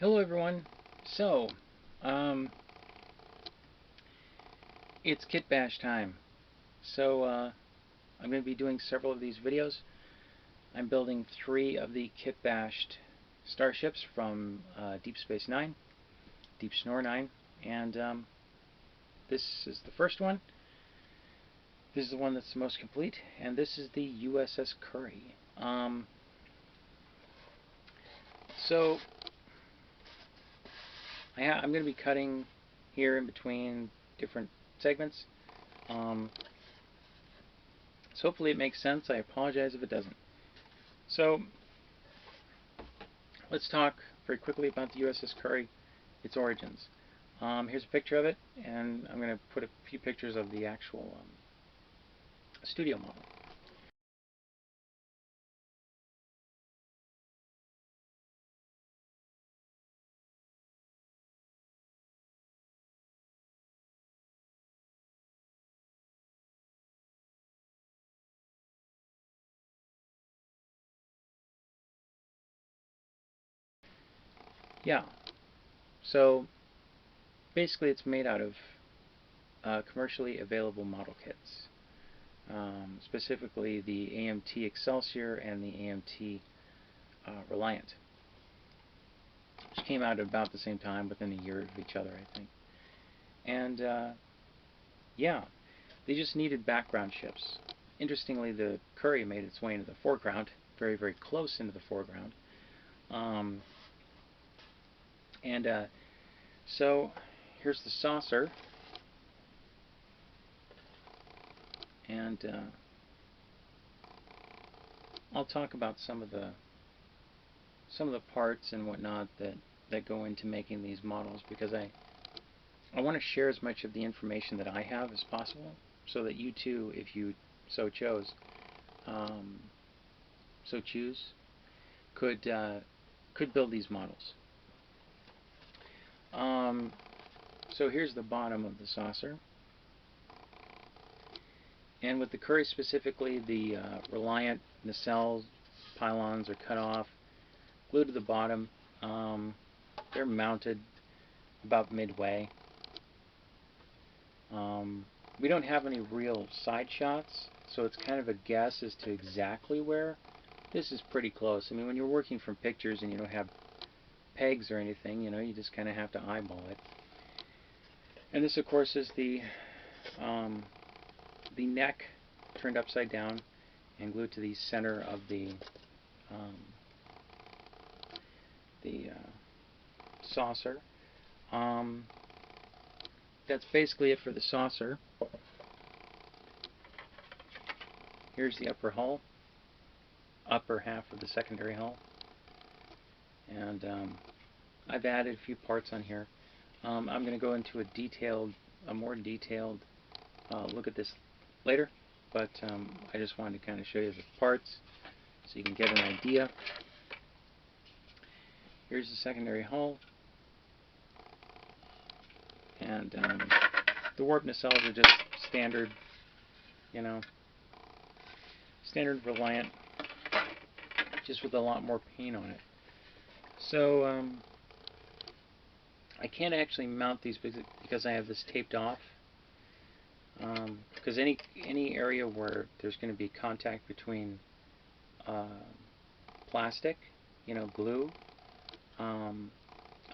Hello everyone. So, um, it's Kitbash time. So, I'm going to be doing several of these videos. I'm building 3 of the Kitbashed starships from Deep Space Nine, Deep Snore 9, and this is the first one. This is the one that's the most complete, and this is the USS Curry. So, I'm going to be cutting here in between different segments. So hopefully it makes sense. I apologize if it doesn't. So let's talk very quickly about the USS Curry, its origins. Here's a picture of it, and I'm going to put a few pictures of the actual studio model. Yeah, so basically it's made out of commercially available model kits. Specifically the AMT Excelsior and the AMT Reliant, which came out at about the same time, within a year of each other, I think. And yeah, they just needed background ships. Interestingly, the Curry made its way into the foreground, very, very close into the foreground. So here's the saucer, and I'll talk about some of the parts and whatnot that go into making these models, because I want to share as much of the information that I have as possible, so that you too, if you so choose, could build these models. So here's the bottom of the saucer, and with the Curry specifically, the Reliant nacelle pylons are cut off, glued to the bottom. They're mounted about midway. We don't have any real side shots, so it's kind of a guess as to exactly where. This is pretty close. I mean, when you're working from pictures and you don't have pegs or anything, you just kind of have to eyeball it. And this, of course, is the neck turned upside down and glued to the center of the saucer. That's basically it for the saucer. Here's the upper hull, upper half of the secondary hull, and I've added a few parts on here. I'm going to go into a more detailed look at this later, but I just wanted to kind of show you the parts so you can get an idea. Here's the secondary hull, and the warp nacelles are just standard, standard Reliant, just with a lot more paint on it. So I can't actually mount these because I have this taped off. Because any area where there's going to be contact between plastic, glue, I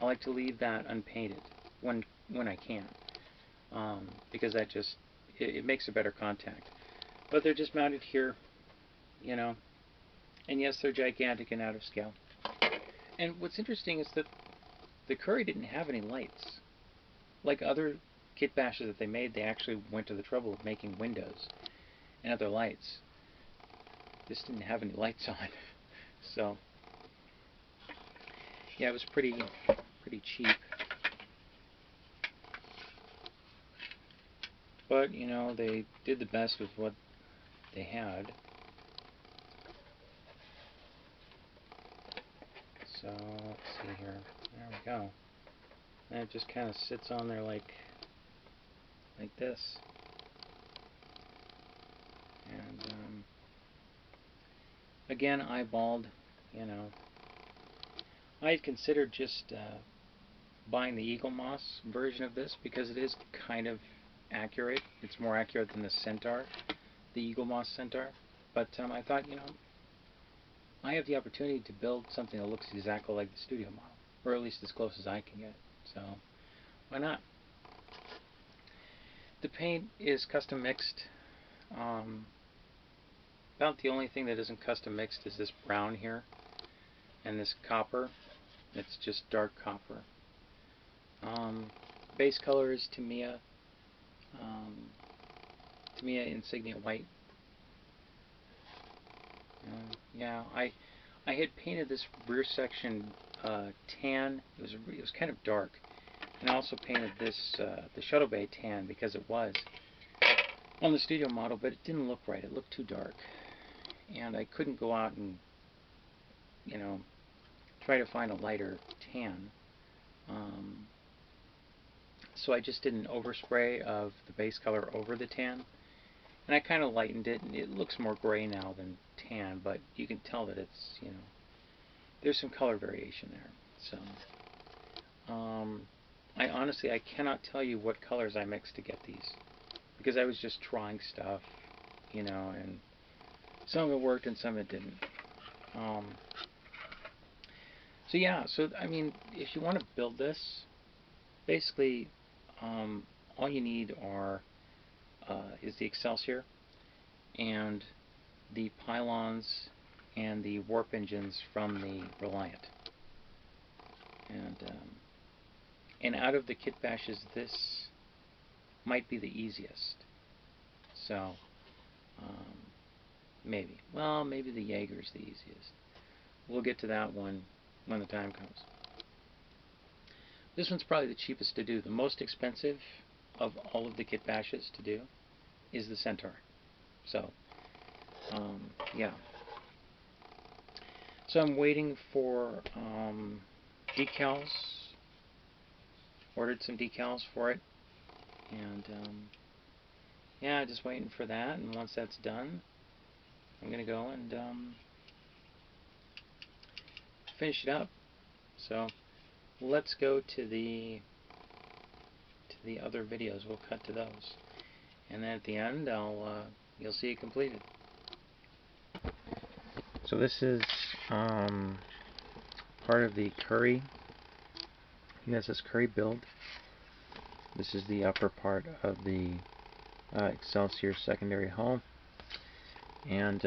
like to leave that unpainted when I can, because that just it makes a better contact. But they're just mounted here, and yes, they're gigantic and out of scale. And what's interesting is that the Curry didn't have any lights. Like other Kitbashes that they made, they actually went to the trouble of making windows and other lights. This didn't have any lights on. So yeah, it was pretty cheap. But they did the best with what they had. So let's see here. There we go. And it just kind of sits on there like this. And again, eyeballed, I had considered just buying the Eagle Moss version of this because it is kind of accurate. It's more accurate than the Centaur, the Eagle Moss Centaur. But I thought, I have the opportunity to build something that looks exactly like the studio model, or at least as close as I can get. So why not? The paint is custom mixed. About the only thing that isn't custom mixed is this brown here and this copper. It's just dark copper. Base color is Tamiya Insignia White. Yeah, I had painted this rear section tan. It was kind of dark, and I also painted this the Shuttle Bay Tan because it was on the studio model, but it didn't look right. It looked too dark, and I couldn't go out and try to find a lighter tan. So I just did an overspray of the base color over the tan, and I kind of lightened it, and it looks more gray now than tan, but you can tell that it's, there's some color variation there. So, I honestly, I cannot tell you what colors I mixed to get these, because I was just trying stuff, and some of it worked and some of it didn't. So yeah, I mean, if you want to build this, basically, all you need is the Excelsior and the pylons and the warp engines from the Reliant. And out of the Kitbashes, this might be the easiest. So maybe the Jager's the easiest. We'll get to that one when the time comes. This one's probably the cheapest to do. The most expensive of all of the Kitbashes to do is the Centaur. So, yeah. So I'm waiting for decals. Ordered some decals for it. And, yeah, just waiting for that. And once that's done, I'm going to go and finish it up. So let's go to the other videos. We'll cut to those, and then at the end, you'll see it completed. So this is part of the Curry U.S.S. Curry build. This is the upper part of the Excelsior secondary hull, and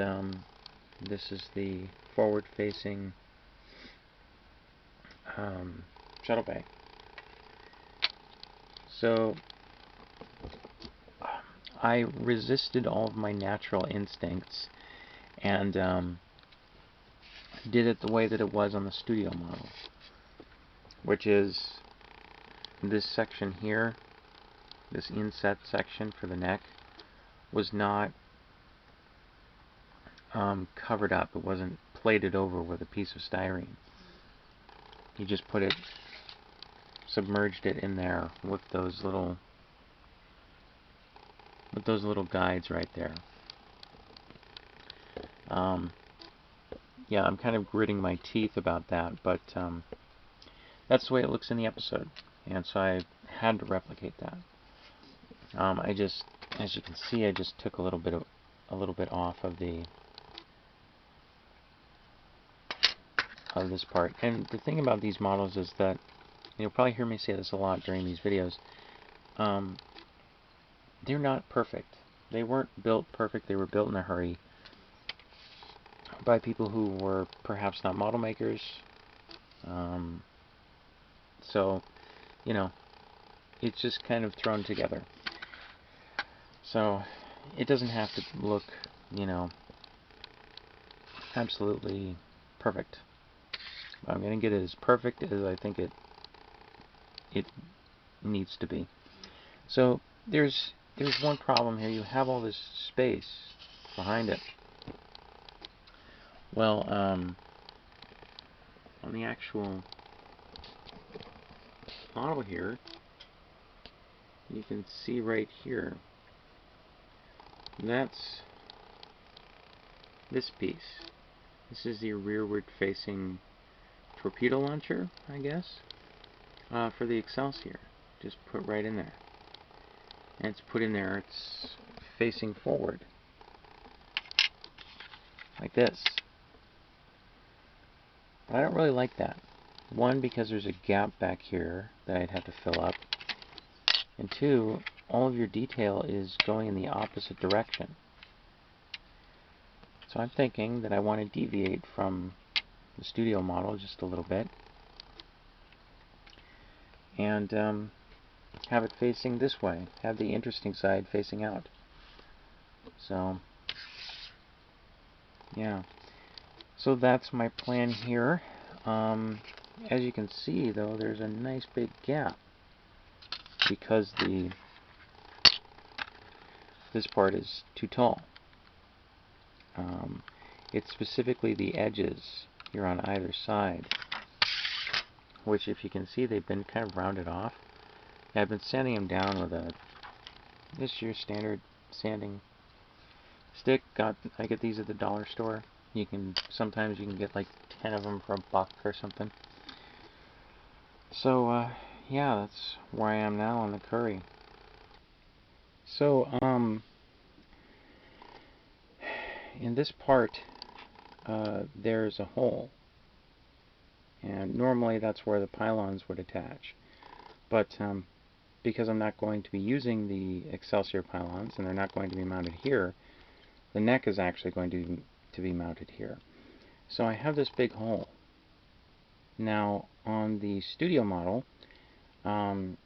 this is the forward-facing Shuttle Bay. So I resisted all of my natural instincts and did it the way that it was on the studio model, which is this section here, this inset section for the neck, was not covered up. It wasn't plated over with a piece of styrene. You just submerged it in there with those little guides right there. Yeah, I'm kind of gritting my teeth about that, but that's the way it looks in the episode, and so I had to replicate that. I just, as you can see, I just took a little bit off of this part. And the thing about these models is that you'll probably hear me say this a lot during these videos. They're not perfect. They weren't built perfect. They were built in a hurry by people who were perhaps not model makers. So, it's just kind of thrown together. So, it doesn't have to look, absolutely perfect. I'm going to get it as perfect as I think it needs to be. So, there's one problem here. You have all this space behind it. Well, on the actual model here, you can see right here, that's this piece. This is the rearward facing torpedo launcher, I guess, for the Excelsior. Just put right in there. And it's put in there, it's facing forward. Like this. But I don't really like that. One, because there's a gap back here that I'd have to fill up. And two, all of your detail is going in the opposite direction. So I'm thinking that I want to deviate from the studio model just a little bit. And have it facing this way. Have the interesting side facing out. So, yeah. So that's my plan here. As you can see, though, there's a nice big gap because this part is too tall. It's specifically the edges here on either side, which, if you can see, they've been kind of rounded off. I've been sanding them down with just your standard sanding stick. I get these at the dollar store. Sometimes you can get like 10 of them for $1 or something. So yeah, that's where I am now on the curry. So in this part there's a hole, and normally that's where the pylons would attach, but because I'm not going to be using the Excelsior pylons and they're not going to be mounted here, the neck is actually going to be mounted here. So I have this big hole. Now on the studio model, Dan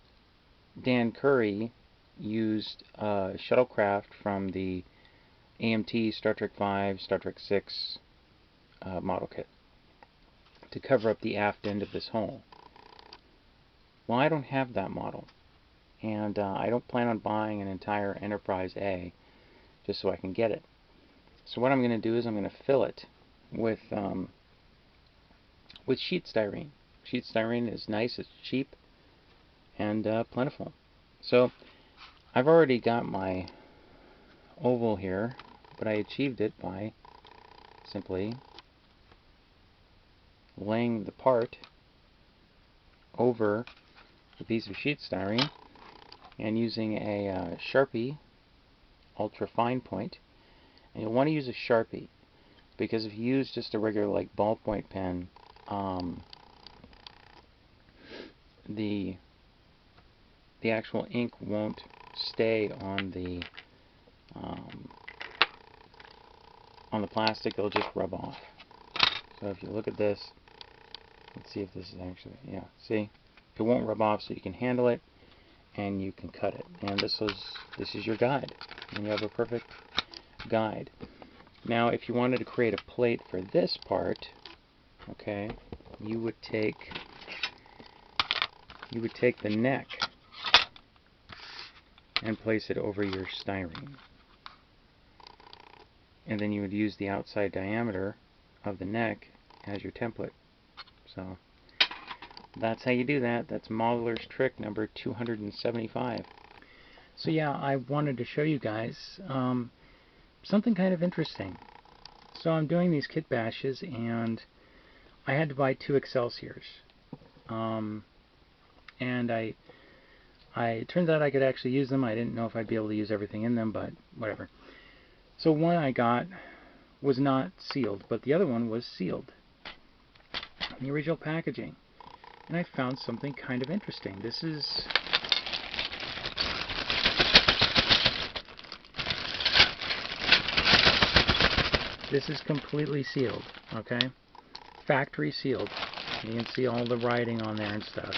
Curry used a shuttlecraft from the AMT Star Trek V, Star Trek VI model kit to cover up the aft end of this hole. Well, I don't have that model, and I don't plan on buying an entire Enterprise A just so I can get it. So what I'm going to do is I'm going to fill it with sheet styrene. Sheet styrene is nice, it's cheap, and plentiful. So I've already got my oval here, but I achieved it by simply laying the part over a piece of sheet styrene and using a Sharpie ultra fine point. And you'll want to use a Sharpie, because if you use just a regular like ballpoint pen, the actual ink won't stay on the plastic. It'll just rub off. So if you look at this, let's see if this is actually, yeah, see, it won't rub off, so you can handle it and you can cut it. And this is your guide, and you have a perfect guide. Now if you wanted to create a plate for this part, okay, you would take the neck and place it over your styrene, and then you would use the outside diameter of the neck as your template. So that's how you do that. That's modeler's trick number 275. So yeah, I wanted to show you guys something kind of interesting. So I'm doing these Kitbashes, and I had to buy 2 Excelsiors. And it turns out I could actually use them. I didn't know if I'd be able to use everything in them, but whatever. So one I got was not sealed, but the other one was sealed, the original packaging. And I found something kind of interesting. This is completely sealed, okay? Factory sealed. You can see all the writing on there and stuff.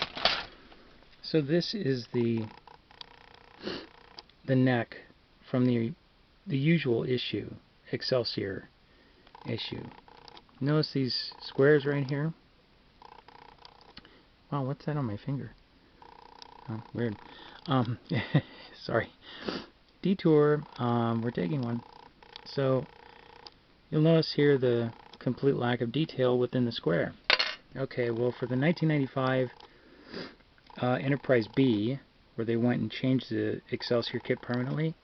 So this is the neck from the usual issue, Excelsior issue. Notice these squares right here? Wow, what's that on my finger? Oh, weird. Sorry. Detour. We're taking one. So you'll notice here the complete lack of detail within the square. Okay, well, for the 1995 Enterprise B, where they went and changed the Excelsior kit permanently,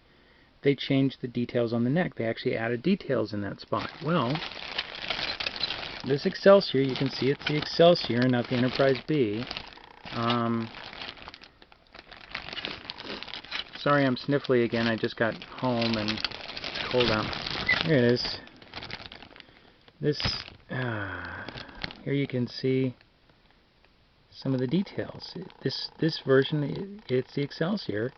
they changed the details on the neck. They actually added details in that spot. Well, this Excelsior, you can see it's the Excelsior, not the Enterprise B. Sorry I'm sniffly again, I just got home and it's cold out. Here it is. This, here you can see some of the details. This version, it's the Excelsior,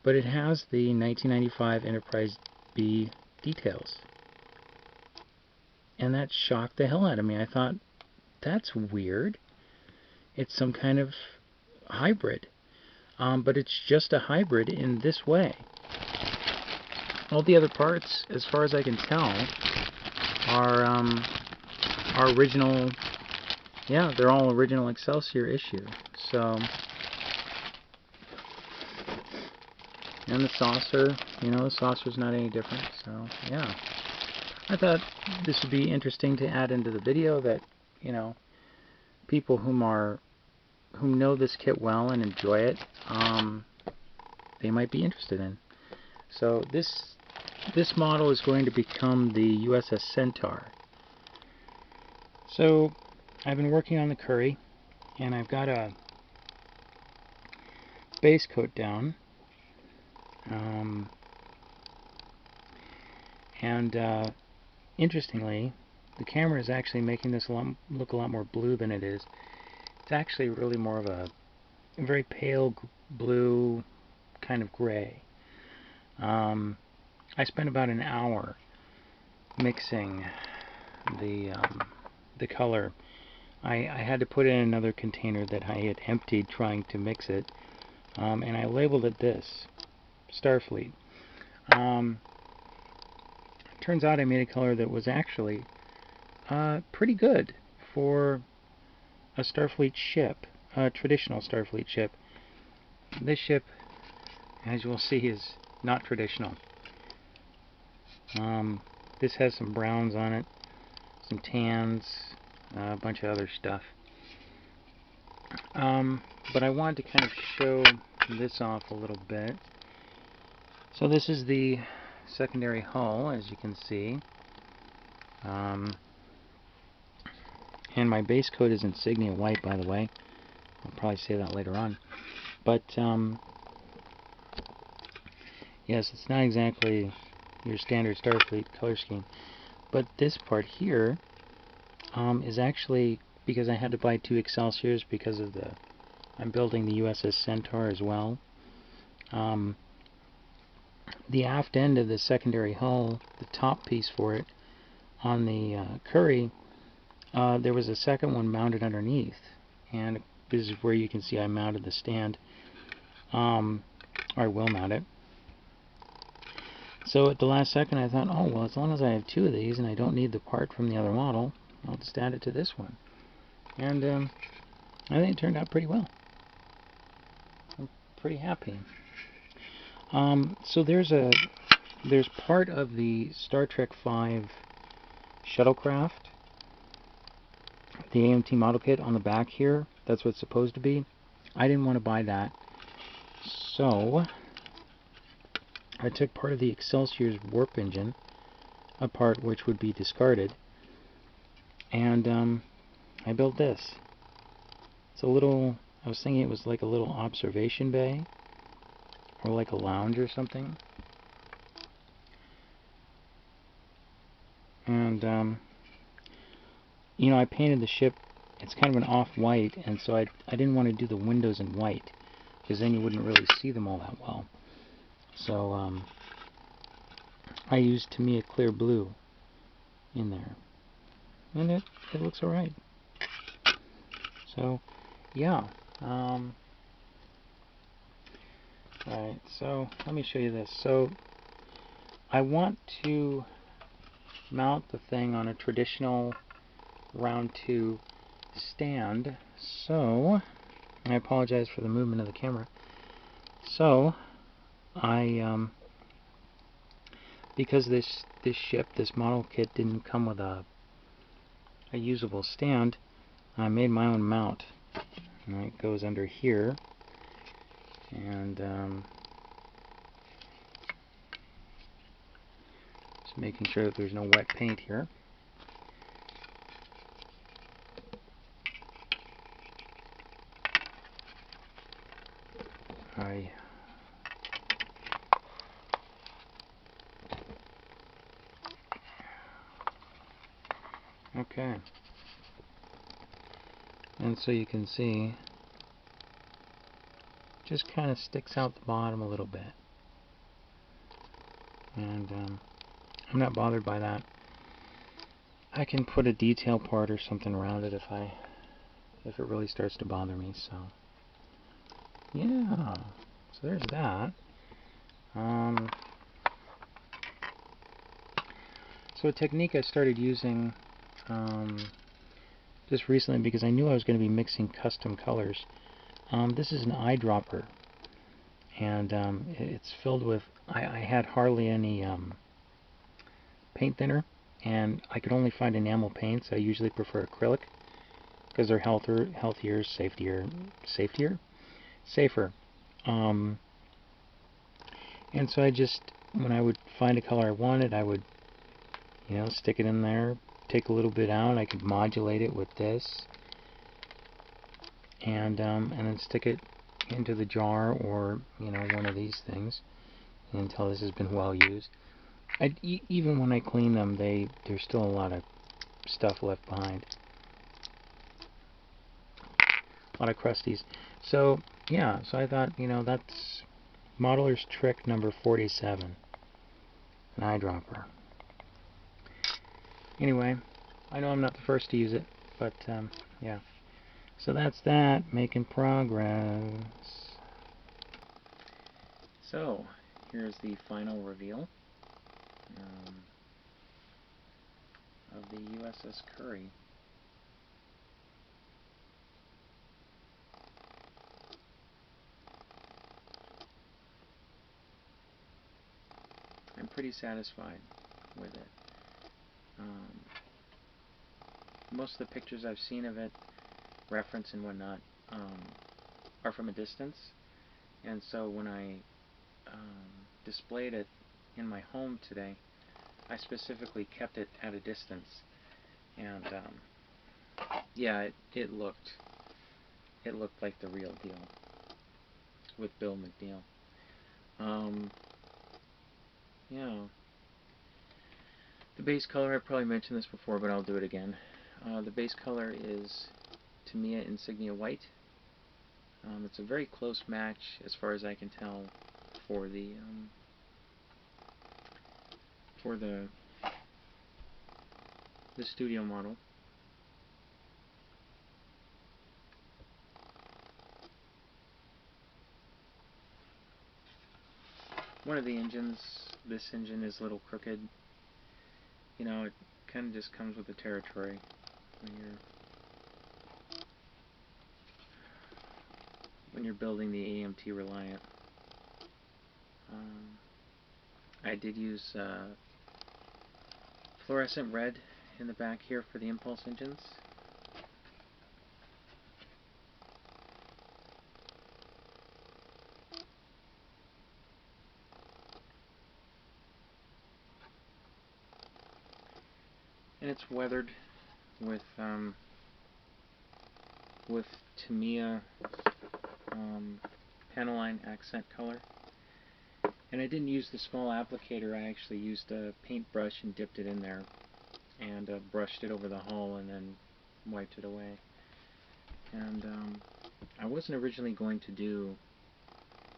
but it has the 1995 Enterprise B details. And that shocked the hell out of me. I thought, that's weird. It's some kind of hybrid. But it's just a hybrid in this way. All the other parts, as far as I can tell, are original. Yeah, they're all original Excelsior issue. So, and the saucer, you know, the saucer's not any different. So, yeah. I thought this would be interesting to add into the video that, you know, people who know this kit well and enjoy it, they might be interested in. So this model is going to become the U.S.S. Centaur. So I've been working on the Curry, and I've got a base coat down, interestingly, the camera is actually making this look a lot more blue than it is. It's actually really more of a very pale blue, kind of gray. I spent about an hour mixing the color. I had to put in another container that I had emptied trying to mix it, and I labeled it this, Starfleet. Turns out I made a color that was actually pretty good for a Starfleet ship, a traditional Starfleet ship. This ship, as you will see, is not traditional. This has some browns on it, some tans, a bunch of other stuff. But I wanted to kind of show this off a little bit. So this is the secondary hull, as you can see. And my base coat is insignia white, by the way. I'll probably say that later on. But, yes, it's not exactly your standard Starfleet color scheme. But this part here is actually, because I had to buy 2 Excelsiors because of I'm building the U.S.S. Centaur as well. The aft end of the secondary hull, the top piece for it, on the Curry, there was a second one mounted underneath, and this is where you can see I mounted the stand, or I will mount it. So at the last second I thought, oh well, as long as I have 2 of these and I don't need the part from the other model, I'll just add it to this one. And I think it turned out pretty well. I'm pretty happy. So there's part of the Star Trek V shuttlecraft, the AMT model kit on the back here. That's what it's supposed to be. I didn't want to buy that, so I took part of the Excelsior's warp engine apart, which would be discarded, and I built this. It's a little, I was thinking it was like a little observation bay, or like a lounge or something. And you know, I painted the ship, it's kind of an off-white, and so I didn't want to do the windows in white, because then you wouldn't really see them all that well. So I used, to me, a clear blue in there, and it looks alright. So yeah, alright, so let me show you this. So I want to mount the thing on a traditional round 2 stand, so I apologize for the movement of the camera. So I because this ship, this model kit, didn't come with a usable stand, I made my own mount. And it goes under here, and just making sure that there's no wet paint here. I okay. And so you can see, just kind of sticks out the bottom a little bit. And I'm not bothered by that. I can put a detail part or something around it if it really starts to bother me. So yeah, so there's that. So a technique I started using just recently, because I knew I was going to be mixing custom colors. This is an eyedropper, and it's filled with, I had hardly any paint thinner, and I could only find enamel paints. I usually prefer acrylic because they're healthier, safer. And so I just, when I would find a color I wanted, I would, stick it in there, take a little bit out. I could modulate it with this, and then stick it into the jar, or one of these things, until this has been well used. Even when I clean them, there's still a lot of stuff left behind, a lot of crusties. So yeah, so I thought, that's modeler's trick number 47, an eyedropper. Anyway, I know I'm not the first to use it, but yeah. So that's that, making progress. So here's the final reveal of the U.S.S. Curry. I'm pretty satisfied with it. Most of the pictures I've seen of it, reference and whatnot, are from a distance, and so when I displayed it in my home today, I specifically kept it at a distance, and yeah, it looked like the real deal with Bill McNeil. Yeah. The base color, I probably mentioned this before, but I'll do it again. The base color is Tamiya Insignia White. It's a very close match, as far as I can tell, for the studio model. One of the engines, this engine is a little crooked. It kind of just comes with the territory when you're building the AMT Reliant. I did use fluorescent red in the back here for the impulse engines. And it's weathered with Tamiya Panaline accent color. And I didn't use the small applicator. I actually used a paintbrush and dipped it in there, and brushed it over the hull, and then wiped it away. And I wasn't originally going to do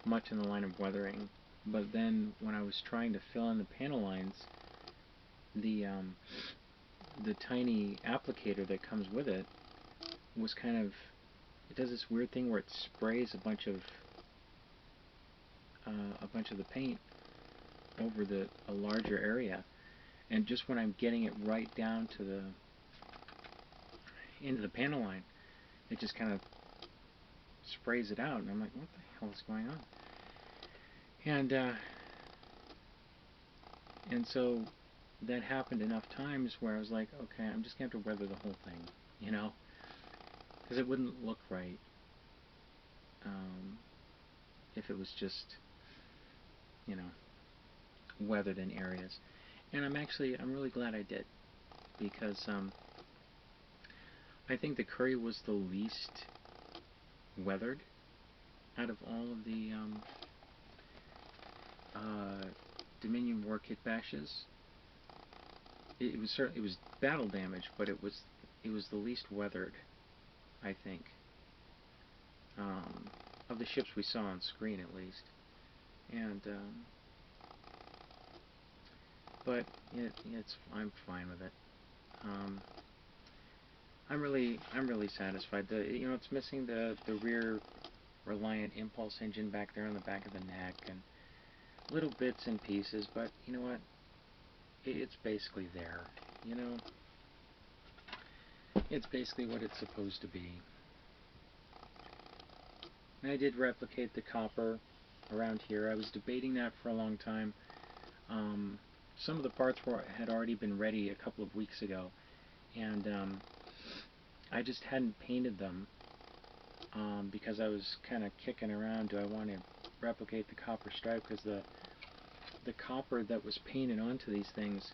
much in the line of weathering, but then when I was trying to fill in the panel lines, the tiny applicator that comes with it was kind of, it does this weird thing where it sprays a bunch of the paint over a larger area, and just when I'm getting it right down to into the panel line, it just kind of sprays it out, and I'm like, what the hell is going on? And so that happened enough times where I was like, okay, I'm just going to have to weather the whole thing, because it wouldn't look right if it was just, weathered in areas. And I'm really glad I did, because I think the Curry was the least weathered out of all of the Dominion War Kitbashes, it was battle damage, but it was the least weathered, I think, of the ships we saw on screen at least. And but I'm fine with it. I'm really satisfied. It's missing the rear reliant impulse engine back there on the back of the neck and little bits and pieces, but you know what? It's basically there. It's basically what it's supposed to be. And I did replicate the copper around here. I was debating that for a long time. Some of the parts had already been ready a couple of weeks ago, and I just hadn't painted them because I was kind of kicking around. Do I want to replicate the copper stripe? Because the copper that was painted onto these things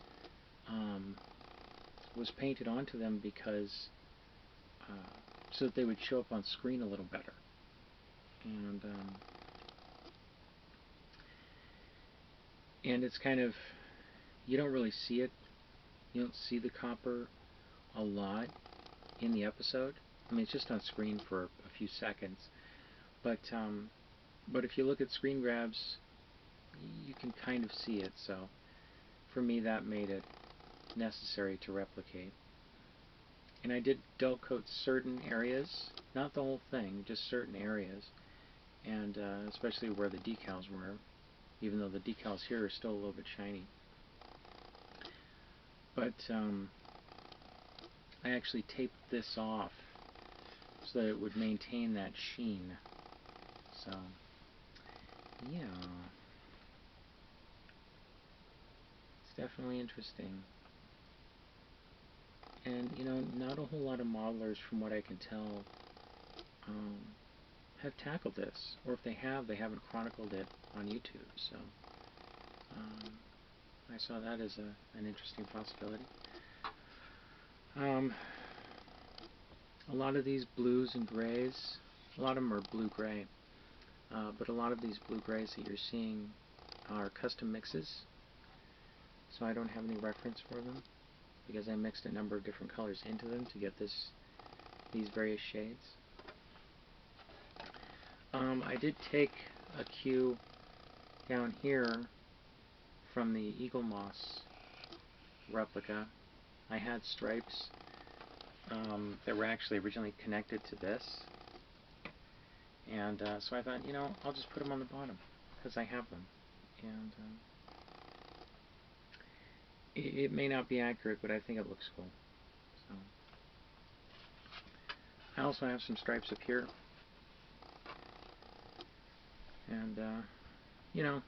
was painted onto them because so that they would show up on screen a little better. And it's kind of, you don't really see it. You don't see the copper a lot in the episode. I mean, it's just on screen for a few seconds. But if you look at screen grabs, you can kind of see it. So for me, that made it necessary to replicate. And I did dull coat certain areas, not the whole thing, just certain areas, and especially where the decals were, even though the decals here are still a little bit shiny. But I actually taped this off so that it would maintain that sheen. So, yeah. It's definitely interesting. And, not a whole lot of modelers, from what I can tell, have tackled this. Or if they have, they haven't chronicled it on YouTube. So, I saw that as an interesting possibility. A lot of these blues and grays, a lot of them are blue-gray, but a lot of these blue-grays that you're seeing are custom mixes, so I don't have any reference for them, because I mixed a number of different colors into them to get these various shades. I did take a cue down here from the Eagle Moss replica. I had stripes that were actually originally connected to this, and so I thought, I'll just put them on the bottom because I have them. And it may not be accurate, but I think it looks cool. So I also have some stripes up here, and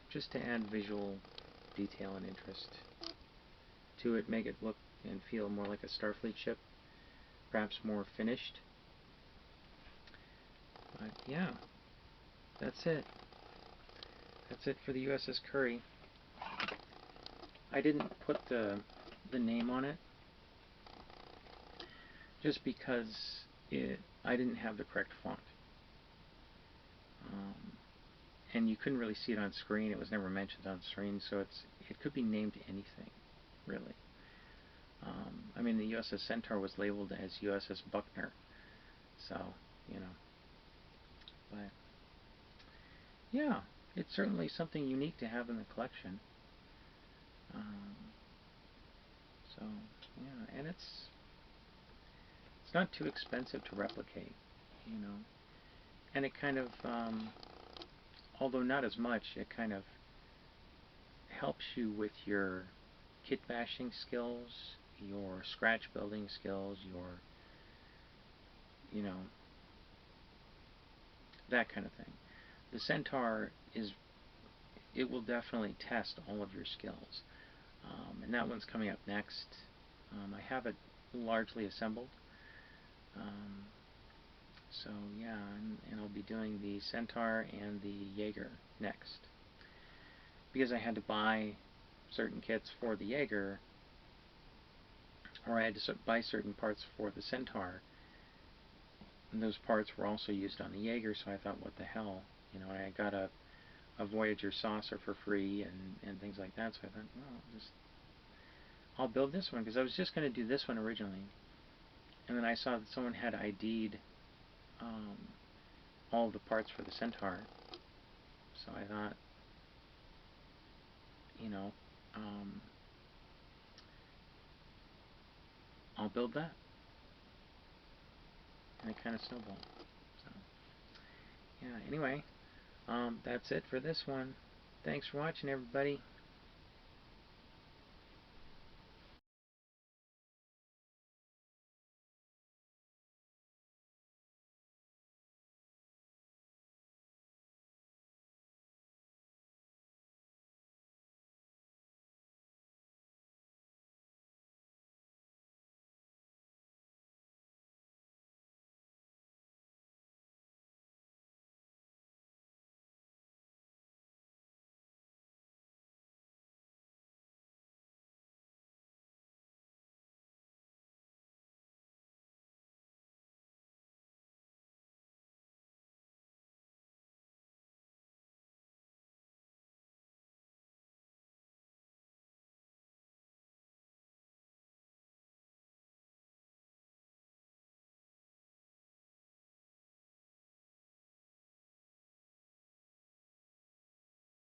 just to add visual detail and interest to it, make it look and feel more like a Starfleet ship, perhaps more finished. But yeah, that's it. That's it for the USS Curry. I didn't put the name on it just because I didn't have the correct font. And you couldn't really see it on screen. It was never mentioned on screen, so it could be named anything, really. I mean, the U.S.S. Centaur was labeled as U.S.S. Buckner, so, but, yeah, it's certainly something unique to have in the collection. So, yeah, and it's not too expensive to replicate, and it kind of, although not as much, it kind of helps you with your kit bashing skills, your scratch building skills, your, that kind of thing. The Centaur it will definitely test all of your skills. And that one's coming up next. I have it largely assembled. So yeah, and I'll be doing the Centaur and the Jager next. Because I had to buy certain kits for the Jager, or I had to buy certain parts for the Centaur, and those parts were also used on the Jager, so I thought, what the hell, you know, I got a Voyager saucer for free and things like that. So I thought, well, I'll build this one, because I was just going to do this one originally, and then I saw that someone had ID'd all the parts for the Centaur. So I thought, you know, I'll build that. And it kind of snowballed. So, yeah, anyway, that's it for this one. Thanks for watching, everybody.